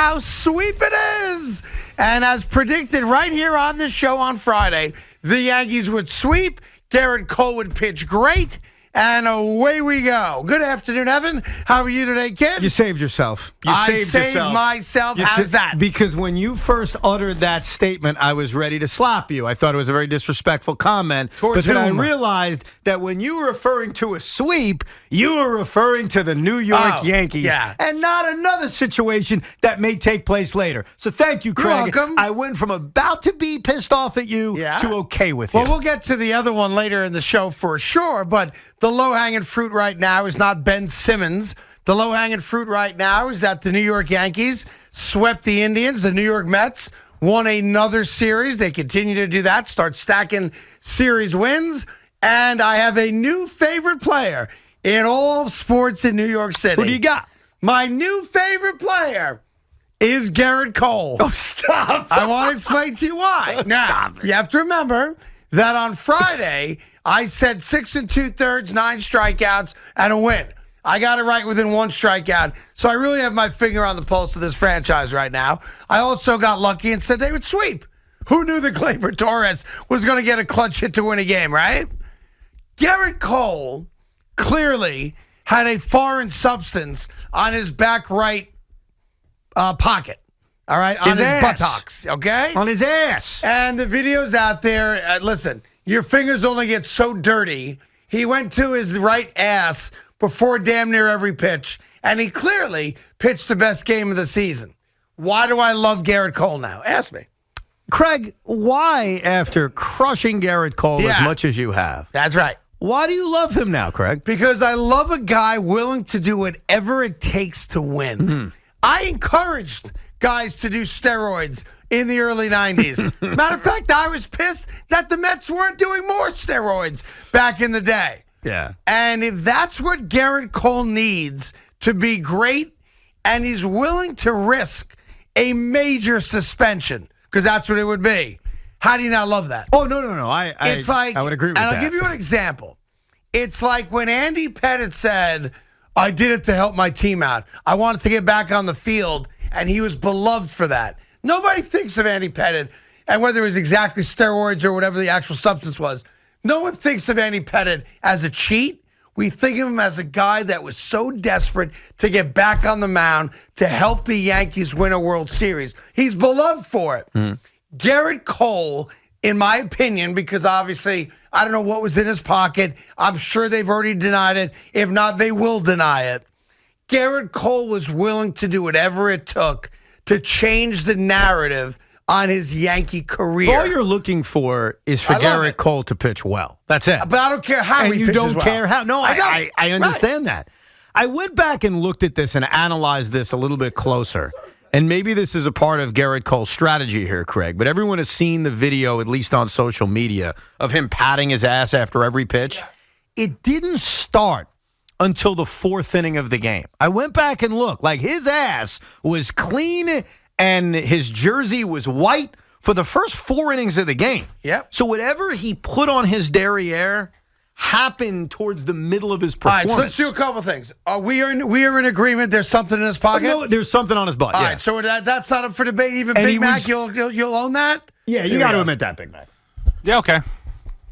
house sweep it is. And as predicted right here on this show on Friday, the Yankees would sweep. Gerrit Cole would pitch great. And away we go. Good afternoon, Evan. How are you today, kid? You saved yourself. I saved myself. How's that? Because when you first uttered that statement, I was ready to slap you. I thought it was a very disrespectful comment. Towards but then whom? I realized that when you were referring to a sweep, you were referring to the New York Yankees. Yeah. And not another situation that may take place later. So thank you, Craig. You're welcome. I went from about to be pissed off at you to okay with you. Well, we'll get to the other one later in the show for sure, but the low-hanging fruit right now is not Ben Simmons. The low-hanging fruit right now is that the New York Yankees swept the Indians. The New York Mets won another series. They continue to do that, start stacking series wins. And I have a new favorite player in all of sports in New York City. Who do you got? My new favorite player is Gerrit Cole. Oh, stop. I want to explain to you why. Now, you have to remember that on Friday, I said 6 2/3, 9 strikeouts, and a win. I got it right within 1 strikeout. So I really have my finger on the pulse of this franchise right now. I also got lucky and said they would sweep. Who knew that Gleyber Torres was going to get a clutch hit to win a game, right? Gerrit Cole clearly had a foreign substance on his back right pocket. All right? On his buttocks, okay? On his ass. And the video's out there. Listen, your fingers only get so dirty. He went to his right ass before damn near every pitch, and he clearly pitched the best game of the season. Why do I love Gerrit Cole now? Ask me. Craig, why, after crushing Gerrit Cole as much as you have, That's right. why do you love him now, Craig? Because I love a guy willing to do whatever it takes to win. Mm-hmm. I encouraged guys to do steroids in the early 90s. Matter of fact, I was pissed that the Mets weren't doing more steroids back in the day. Yeah. And if that's what Gerrit Cole needs to be great, and he's willing to risk a major suspension, because that's what it would be, how do you not love that? Oh, no. It's like, I would agree with that. and I'll give you an example. It's like when Andy Pettitte said, I did it to help my team out. I wanted to get back on the field, and he was beloved for that. Nobody thinks of Andy Pettitte, and whether it was exactly steroids or whatever the actual substance was, no one thinks of Andy Pettitte as a cheat. We think of him as a guy that was so desperate to get back on the mound to help the Yankees win a World Series. He's beloved for it. Gerrit Cole, in my opinion, because obviously I don't know what was in his pocket. I'm sure they've already denied it. If not, they will deny it. Gerrit Cole was willing to do whatever it took to change the narrative on his Yankee career. All you're looking for is for Gerrit Cole to pitch well. That's it. But I don't care how and he you pitches don't care how. No, I understand that. I went back and looked at this and analyzed this a little bit closer. And maybe this is a part of Gerrit Cole's strategy here, Craig. But everyone has seen the video, at least on social media, of him patting his ass after every pitch. It didn't start until the 4th inning of the game. I went back and looked. Like, his ass was clean and his jersey was white for the first 4 innings of the game. Yep. So whatever he put on his derriere happened towards the middle of his performance. All right, so let's do a couple things. We are in agreement. There's something in his pocket. No, there's something on his butt. All right, so that's not up for debate. Even And Big Mac, you'll own that. Yeah, you got to admit that, Big Mac. Yeah, okay.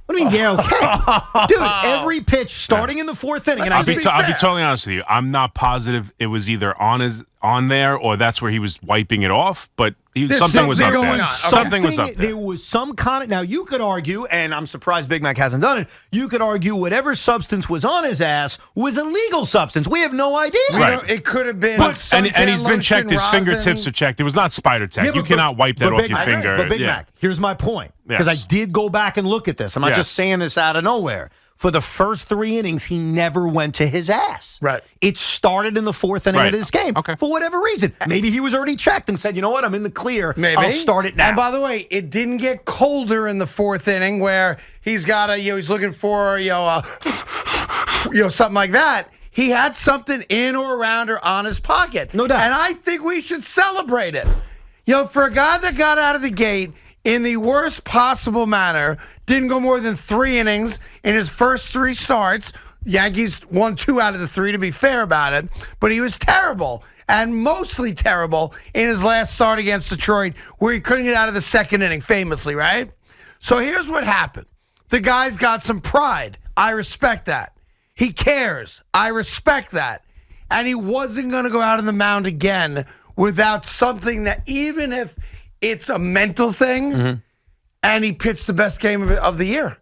What do you mean, yeah, okay? Dude, every pitch starting in the 4th inning. And I'll be totally honest with you. I'm not positive it was either on there or that's where he was wiping it off, but something was up there. Something was up there. There was some kind of... Now, you could argue, and I'm surprised Big Mac hasn't done it, you could argue whatever substance was on his ass was a legal substance. We have no idea. Right. It could have been and he's been checked. His fingertips are checked. It was not spider tech. Yeah, you cannot wipe that off your finger. But Big Mac, here's my point. Because I did go back and look at this. I'm not just saying this out of nowhere. For the first 3 innings, he never went to his ass. Right. It started in the 4th inning of this game. Okay. For whatever reason. Maybe he was already checked and said, you know what, I'm in the clear. Maybe. I'll start it now. And by the way, it didn't get colder in the 4th inning where he's got he's looking for, something like that. He had something in or around or on his pocket. No doubt. And I think we should celebrate it. For a guy that got out of the gate in the worst possible manner, didn't go more than 3 innings in his first 3 starts. Yankees won 2 out of the 3, to be fair about it, but he was terrible. and mostly terrible in his last start against Detroit, where he couldn't get out of the second inning, famously, right? So here's what happened. The guy's got some pride. I respect that. He cares. I respect that. And he wasn't going to go out on the mound again without something that, even if it's a mental thing, and he pitched the best game of the year.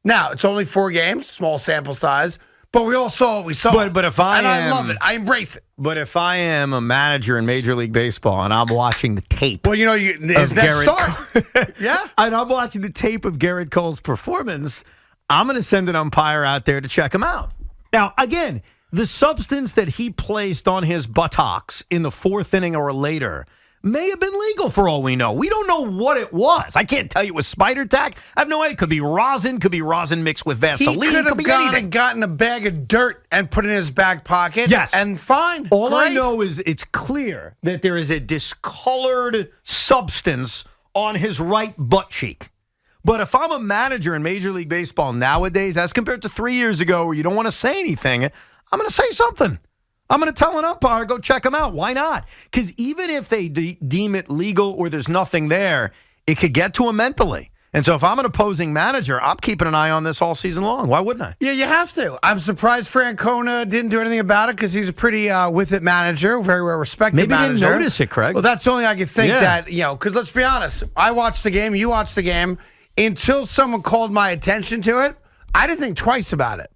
Now, it's only 4 games, small sample size, but we all saw what we saw. But if I I love it. I embrace it. But if I am a manager in Major League Baseball and I'm watching the tape, Well, his next start. Yeah. and I'm watching the tape of Gerrit Cole's performance, I'm going to send an umpire out there to check him out. Now, again, the substance that he placed on his buttocks in the 4th inning or later may have been legal for all we know. We don't know what it was. I can't tell you it was spider tack. I have no idea. It could be rosin mixed with Vaseline. He could have gone and gotten a bag of dirt and put it in his back pocket. Yes. And fine. All I Great. know is it's clear that there is a discolored substance on his right butt cheek. But if I'm a manager in Major League Baseball nowadays, as compared to 3 years ago where you don't want to say anything, I'm going to say something. I'm going to tell an umpire, go check him out. Why not? Because even if they deem it legal or there's nothing there, it could get to him mentally. And so if I'm an opposing manager, I'm keeping an eye on this all season long. Why wouldn't I? Yeah, you have to. I'm surprised Francona didn't do anything about it because he's a pretty with-it manager, very well respected Maybe manager. didn't notice it, Craig. Well, that's the only I could think Yeah. that, because let's be honest. I watched the game. You watched the game. Until someone called my attention to it, I didn't think twice about it.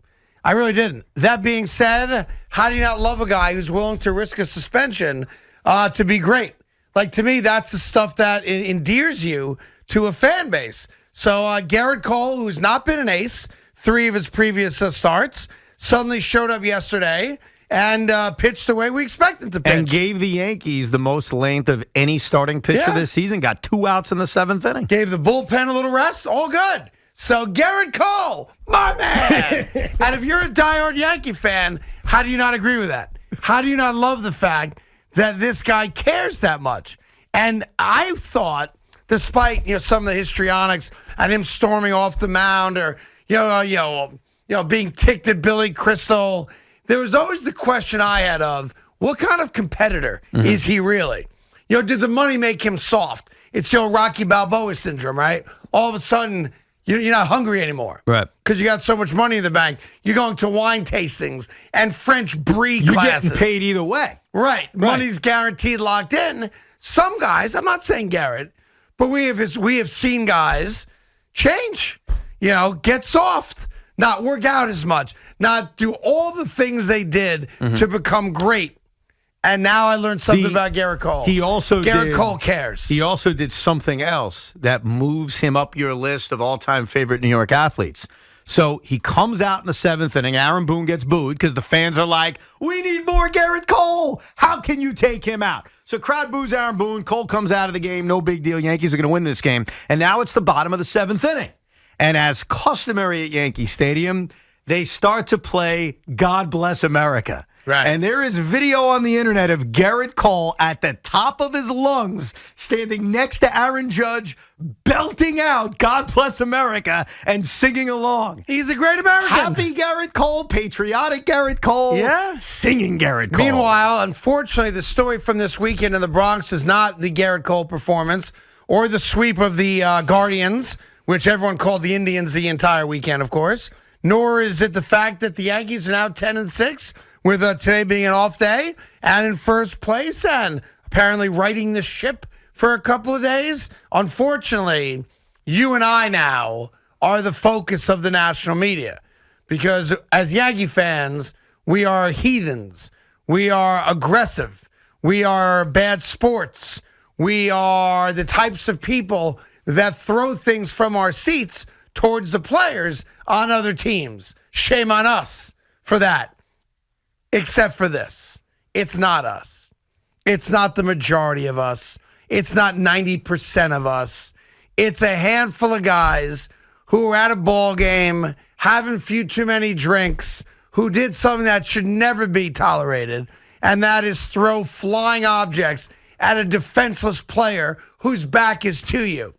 I really didn't. That being said, how do you not love a guy who's willing to risk a suspension to be great? Like, to me, that's the stuff that endears you to a fan base. So Gerrit Cole, who's not been an ace 3 of his previous starts, suddenly showed up yesterday and pitched the way we expect him to pitch. And gave the Yankees the most length of any starting pitcher this season. Got 2 outs in the 7th inning. Gave the bullpen a little rest. All good. So Gerrit Cole, my man. And if you're a diehard Yankee fan, how do you not agree with that? How do you not love the fact that this guy cares that much? And I thought, despite some of the histrionics and him storming off the mound or being ticked at Billy Crystal, there was always the question I had of what kind of competitor is he really? Did the money make him soft? It's Rocky Balboa syndrome, right? All of a sudden, you're not hungry anymore. Right. Because you got so much money in the bank. You're going to wine tastings and French brie You're classes. getting paid either way. Right. Money's guaranteed locked in. Some guys, I'm not saying Gerrit, but we have seen guys change, get soft, not work out as much, not do all the things they did to become great. And now I learned something about Gerrit Cole. Gerrit Cole cares. He also did something else that moves him up your list of all-time favorite New York athletes. So he comes out in the 7th inning. Aaron Boone gets booed because the fans are like, we need more Gerrit Cole. How can you take him out? So crowd boos Aaron Boone. Cole comes out of the game. No big deal. Yankees are going to win this game. And now it's the bottom of the 7th inning. And as customary at Yankee Stadium, they start to play God Bless America. Right. And there is video on the internet of Gerrit Cole at the top of his lungs, standing next to Aaron Judge, belting out God Bless America and singing along. He's a great American. Happy Gerrit Cole, patriotic Gerrit Cole, singing Gerrit Cole. Meanwhile, unfortunately, the story from this weekend in the Bronx is not the Gerrit Cole performance or the sweep of the Guardians, which everyone called the Indians the entire weekend, of course, nor is it the fact that the Yankees are now 10-6, with today being an off day and in first place and apparently righting the ship for a couple of days. Unfortunately, you and I now are the focus of the national media because as Yankee fans, we are heathens. We are aggressive. We are bad sports. We are the types of people that throw things from our seats towards the players on other teams. Shame on us for that. Except for this. It's not us. It's not the majority of us. It's not 90% of us. It's a handful of guys who were at a ball game, having a few too many drinks, who did something that should never be tolerated, and that is throw flying objects at a defenseless player whose back is to you.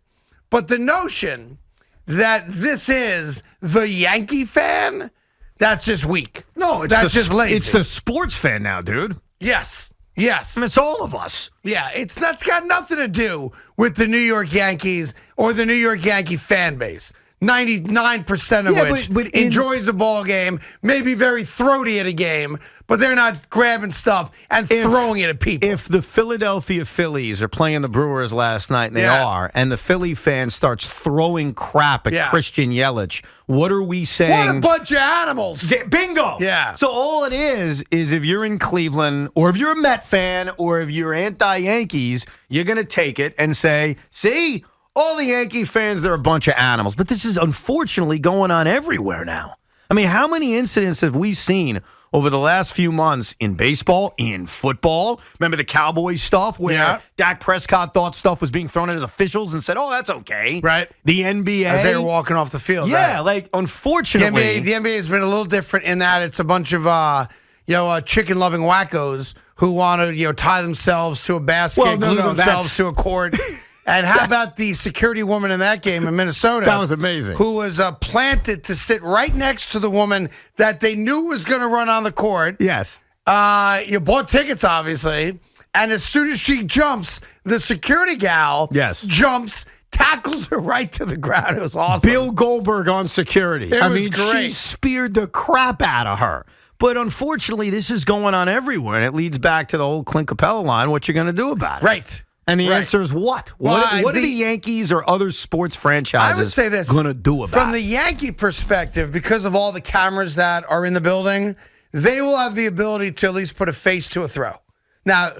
But the notion that this is the Yankee fan, that's just weak. No, that's just lazy. It's the sports fan now, dude. Yes. Yes. I mean, it's all of us. Yeah, that's got nothing to do with the New York Yankees or the New York Yankee fan base. 99% of which enjoys a ball game, maybe very throaty at a game, but they're not grabbing stuff and throwing it at people. If the Philadelphia Phillies are playing the Brewers last night, and they are, and the Philly fan starts throwing crap at Christian Yelich, what are we saying? What a bunch of animals. Bingo. Yeah. So all it is if you're in Cleveland, or if you're a Met fan, or if you're anti-Yankees, you're going to take it and say, see, all the Yankee fans, they're a bunch of animals. But this is unfortunately going on everywhere now. I mean, how many incidents have we seen over the last few months in baseball, in football? Remember the Cowboys stuff where Dak Prescott thought stuff was being thrown at his officials and said, oh, that's okay. Right. The NBA. As they were walking off the field. Yeah, right. like, unfortunately. The NBA has been a little different in that it's a bunch of, chicken-loving wackos who want to, tie themselves to a basket, glue themselves to a court. And how about the security woman in that game in Minnesota? That was amazing. Who was planted to sit right next to the woman that they knew was going to run on the court. Yes. You bought tickets, obviously. And as soon as she jumps, the security gal jumps, tackles her right to the ground. It was awesome. Bill Goldberg on security. It was great. She speared the crap out of her. But unfortunately, this is going on everywhere. And it leads back to the old Clint Capella line, what you're going to do about it. Right. And the answer is what? What are the Yankees or other sports franchises I would say this, going to do about it? From the Yankee perspective, because of all the cameras that are in the building, they will have the ability to at least put a face to a throw. Now,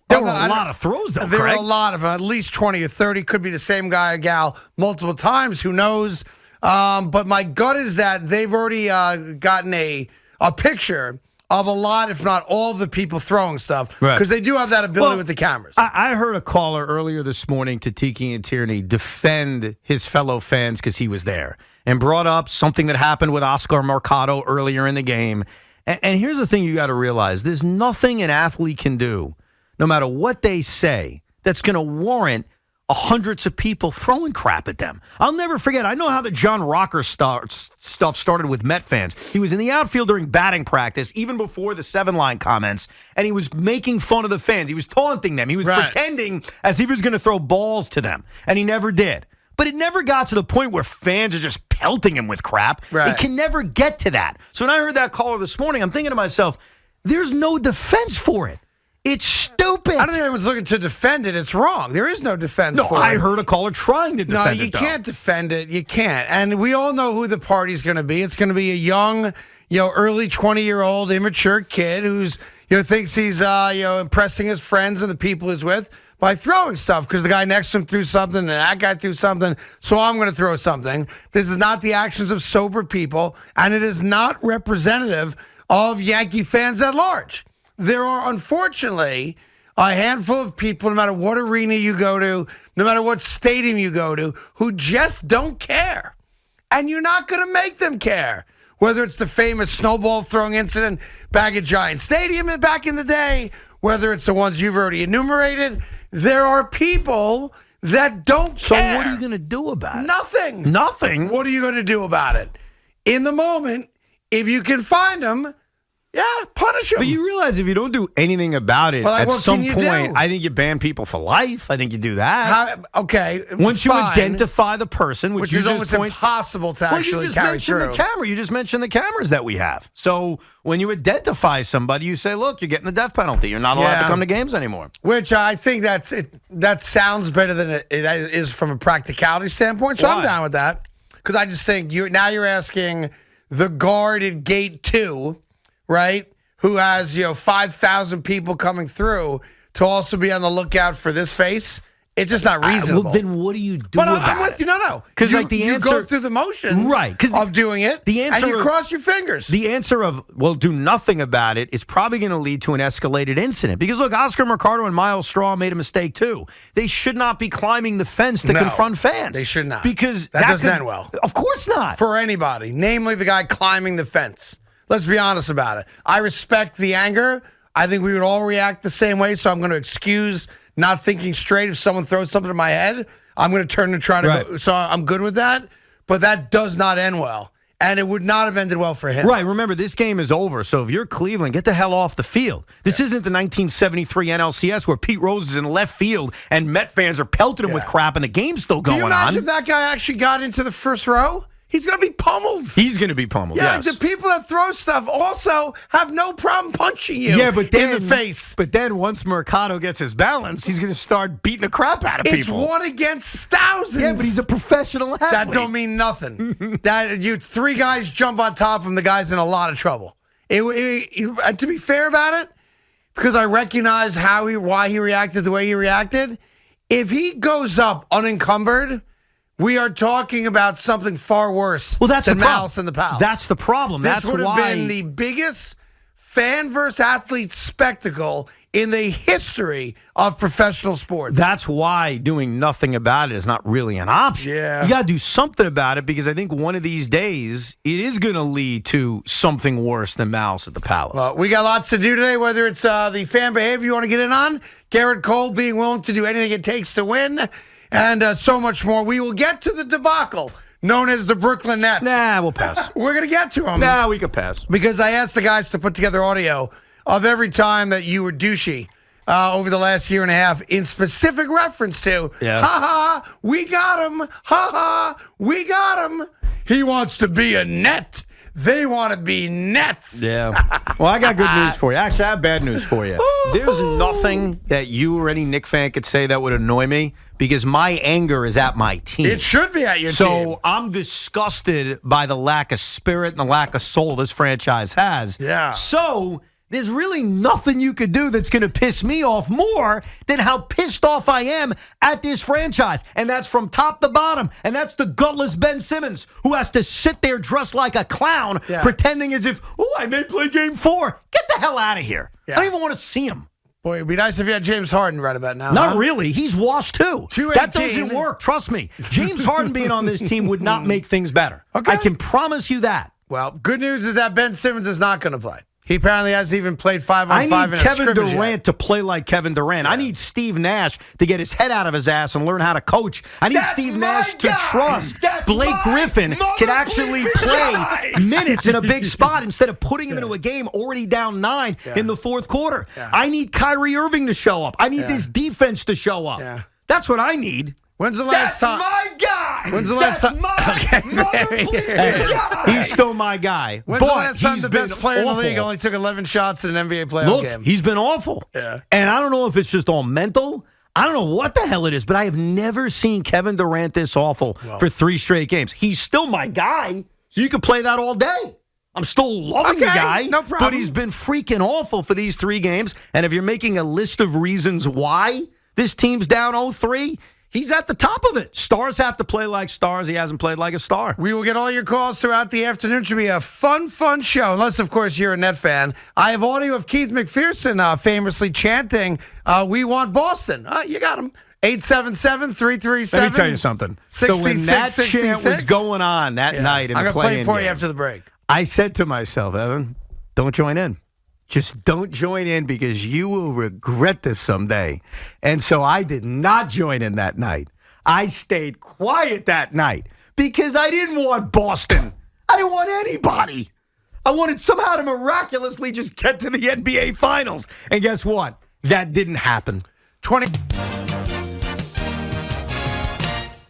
there were a lot of throws, though, There Craig. were a lot of them, at least 20 or 30. Could be the same guy or gal multiple times. Who knows? But my gut is that they've already gotten a picture of a lot, if not all, of the people throwing stuff. Because they do have that ability with the cameras. I heard a caller earlier this morning to Tiki and Tierney defend his fellow fans because he was there and brought up something that happened with Oscar Mercado earlier in the game. And here's the thing you got to realize. There's nothing an athlete can do, no matter what they say, that's going to warrant hundreds of people throwing crap at them. I'll never forget. I know how the John Rocker stuff started with Met fans. He was in the outfield during batting practice, even before the 7-line comments, and he was making fun of the fans. He was taunting them. He was pretending as if he was going to throw balls to them, and he never did. But it never got to the point where fans are just pelting him with crap. It can never get to that. So when I heard that caller this morning, I'm thinking to myself, there's no defense for it. It's stupid. I don't think anyone's looking to defend it. It's wrong. There is no defense for it. I heard a caller trying to defend it. No, you can't defend it. You can't. And we all know who the party's going to be. It's going to be a young, early 20-year-old immature kid who's, thinks he's, impressing his friends and the people he's with by throwing stuff because the guy next to him threw something and that guy threw something, so I'm going to throw something. This is not the actions of sober people, and it is not representative of Yankee fans at large. There are, unfortunately, a handful of people, no matter what arena you go to, no matter what stadium you go to, who just don't care. And you're not going to make them care. Whether it's the famous snowball throwing incident back at Giant Stadium back in the day, whether it's the ones you've already enumerated, there are people that don't care. So what are you going to do about it? Nothing. Nothing? What are you going to do about it? In the moment, if you can find them, punish them. But you realize if you don't do anything about it, at some point, do? I think you ban people for life. I think you do that. Okay. Once you identify the person, which is almost impossible to actually carry through. You just mentioned the camera. You just mentioned the cameras that we have. So when you identify somebody, you say, look, you're getting the death penalty. You're not allowed to come to games anymore. Which I think that sounds better than it is from a practicality standpoint. So I'm down with that. Because I just think you're asking the guard at gate 2, right, who has 5,000 people coming through to also be on the lookout for this face. It's just not reasonable. Well, then what do you do about it? I'm with you. No. Because you go through the motions of doing it, and you cross your fingers. The answer of, do nothing about it is probably going to lead to an escalated incident. Because, look, Oscar Mercado and Miles Straw made a mistake, too. They should not be climbing the fence to confront fans. They should not. Because that doesn't end well. Of course not. For anybody, namely the guy climbing the fence. Let's be honest about it. I respect the anger. I think we would all react the same way, so I'm going to excuse not thinking straight. If someone throws something in my head, I'm going to turn and try to go. So I'm good with that, but that does not end well. and it would not have ended well for him. Right. Remember, this game is over. So if you're Cleveland, get the hell off the field. This isn't the 1973 NLCS where Pete Rose is in left field and Met fans are pelting him with crap and the game's still going on. Can you imagine if that guy actually got into the first row? He's going to be pummeled. He's going to be pummeled, Yeah, yes. the people that throw stuff also have no problem punching you in the face. But then once Mercado gets his balance, he's going to start beating the crap out of It's people. one against thousands. Yeah, but he's a professional athlete. That don't mean nothing. That you three guys jump on top of him, the guy's in a lot of trouble. To be fair about it, because I recognize why he reacted the way he reacted, if he goes up unencumbered, we are talking about something far worse than Malice in the Palace. That's the problem. This would have been the biggest fan versus athlete spectacle in the history of professional sports. That's why doing nothing about it is not really an option. Yeah. You got to do something about it because I think one of these days it is going to lead to something worse than Malice at the Palace. Well, we got lots to do today, whether it's the fan behavior you want to get in on, Gerrit Cole being willing to do anything it takes to win, and so much more. We will get to the debacle known as the Brooklyn Nets. Nah, we'll pass. We're going to get to them. Nah, we could pass. Because I asked the guys to put together audio of every time that you were douchey over the last year and a half in specific reference to, ha-ha, we got him, ha-ha, we got him. He wants to be a Net. They want to be Nets. Yeah. Well, I got good news for you. Actually, I have bad news for you. There's nothing that you or any Knick fan could say that would annoy me because my anger is at my team. It should be at your team. So I'm disgusted by the lack of spirit and the lack of soul this franchise has. Yeah. So there's really nothing you could do that's going to piss me off more than how pissed off I am at this franchise. And that's from top to bottom. And that's the gutless Ben Simmons who has to sit there dressed like a clown pretending as if, I may play game 4. Get the hell out of here. I don't even want to see him. Boy, it'd be nice if you had James Harden right about now. Not really. He's washed too. 218. That doesn't work. Trust me. James Harden being on this team would not make things better. Okay. I can promise you that. Well, good news is that Ben Simmons is not going to play. He apparently hasn't even played 5-on-5 in a I need Kevin scrimmage Durant yet. to play like Kevin Durant. I need Steve Nash to get his head out of his ass and learn how to coach. I need Steve Nash to trust Blake Griffin can actually play minutes in a big spot instead of putting him into a game already down 9 in the fourth quarter. I need Kyrie Irving to show up. I need this defense to show up. That's what I need. When's the last time? my guy. When's the last time? He's still my guy. When's the last time the best player in the league only took 11 shots in an NBA playoff game? He's been awful. Yeah. And I don't know if it's just all mental. I don't know what the hell it is, but I have never seen Kevin Durant this awful for 3 straight games. He's still my guy, so you could play that all day. I'm still loving the guy, no problem. But he's been freaking awful for these 3 games. And if you're making a list of reasons why this team's down 0-3, he's at the top of it. Stars have to play like stars. He hasn't played like a star. We will get all your calls throughout the afternoon. It should be a fun show, unless, of course, you're a Net fan. I have audio of Keith McPherson famously chanting, we want Boston. You got him. 877-337. Let me tell you something. So when that chant was going on that night in I'm the going to play it for game, you after the break. I said to myself, Evan, don't join in. Just don't join in because you will regret this someday. And so I did not join in that night. I stayed quiet that night because I didn't want Boston. I didn't want anybody. I wanted somehow to miraculously just get to the NBA Finals. And guess what? That didn't happen. 20.